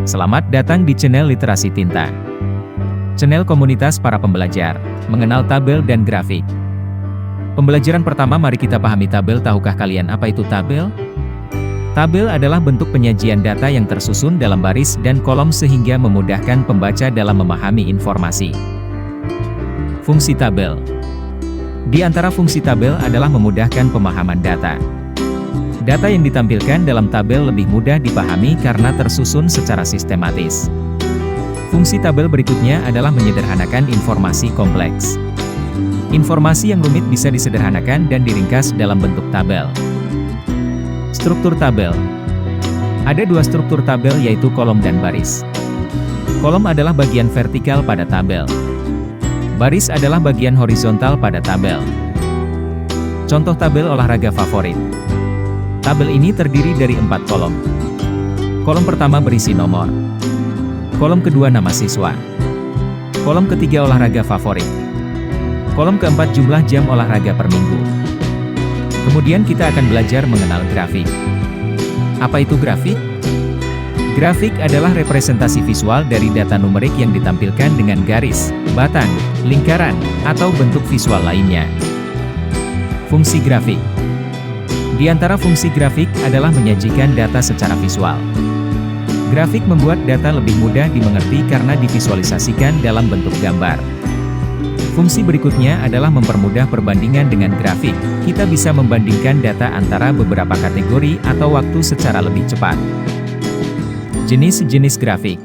Selamat datang di channel Literasi Tinta. Channel komunitas para pembelajar, mengenal tabel dan grafik. Pembelajaran pertama, mari kita pahami tabel. Tahukah kalian apa itu tabel? Tabel adalah bentuk penyajian data yang tersusun dalam baris dan kolom sehingga memudahkan pembaca dalam memahami informasi. Fungsi tabel. Di antara fungsi tabel adalah memudahkan pemahaman data. Data yang ditampilkan dalam tabel lebih mudah dipahami karena tersusun secara sistematis. Fungsi tabel berikutnya adalah menyederhanakan informasi kompleks. Informasi yang rumit bisa disederhanakan dan diringkas dalam bentuk tabel. Struktur tabel. Ada dua struktur tabel, yaitu kolom dan baris. Kolom adalah bagian vertikal pada tabel. Baris adalah bagian horizontal pada tabel. Contoh tabel olahraga favorit. Tabel ini terdiri dari 4 kolom. Kolom pertama berisi nomor. Kolom kedua nama siswa. Kolom ketiga olahraga favorit. Kolom keempat jumlah jam olahraga per minggu. Kemudian kita akan belajar mengenal grafik. Apa itu grafik? Grafik adalah representasi visual dari data numerik yang ditampilkan dengan garis, batang, lingkaran, atau bentuk visual lainnya. Fungsi grafik. Di antara fungsi grafik adalah menyajikan data secara visual. Grafik membuat data lebih mudah dimengerti karena divisualisasikan dalam bentuk gambar. Fungsi berikutnya adalah mempermudah perbandingan dengan grafik. Kita bisa membandingkan data antara beberapa kategori atau waktu secara lebih cepat. Jenis-jenis grafik.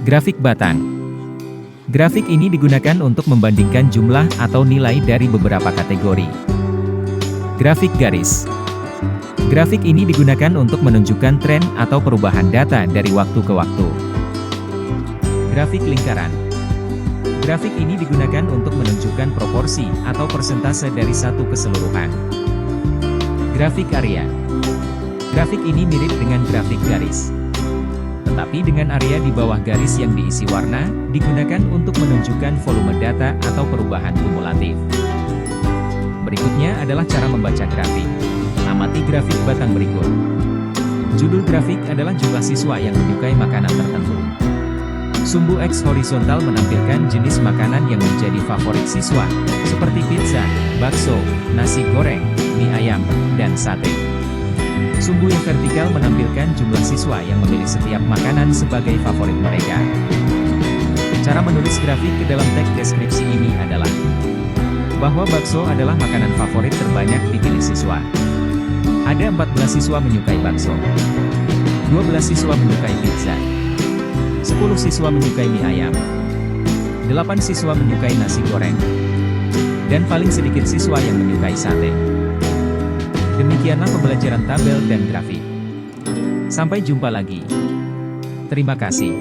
Grafik batang. Grafik ini digunakan untuk membandingkan jumlah atau nilai dari beberapa kategori. Grafik garis. Grafik ini digunakan untuk menunjukkan tren atau perubahan data dari waktu ke waktu. Grafik lingkaran. Grafik ini digunakan untuk menunjukkan proporsi atau persentase dari satu keseluruhan. Grafik area. Grafik ini mirip dengan grafik garis. Tetapi dengan area di bawah garis yang diisi warna, digunakan untuk menunjukkan volume data atau perubahan kumulatif. Berikutnya adalah cara membaca grafik. Amati grafik batang berikut. Judul grafik adalah jumlah siswa yang menyukai makanan tertentu. Sumbu X horizontal menampilkan jenis makanan yang menjadi favorit siswa, seperti pizza, bakso, nasi goreng, mie ayam, dan sate. Sumbu yang vertikal menampilkan jumlah siswa yang memilih setiap makanan sebagai favorit mereka. Cara menulis grafik ke dalam teks deskripsi ini adalah bahwa bakso adalah makanan favorit terbanyak dipilih siswa. Ada 14 siswa menyukai bakso. 12 siswa menyukai pizza. 10 siswa menyukai mie ayam. 8 siswa menyukai nasi goreng. Dan paling sedikit siswa yang menyukai sate. Demikianlah pembelajaran tabel dan grafik. Sampai jumpa lagi. Terima kasih.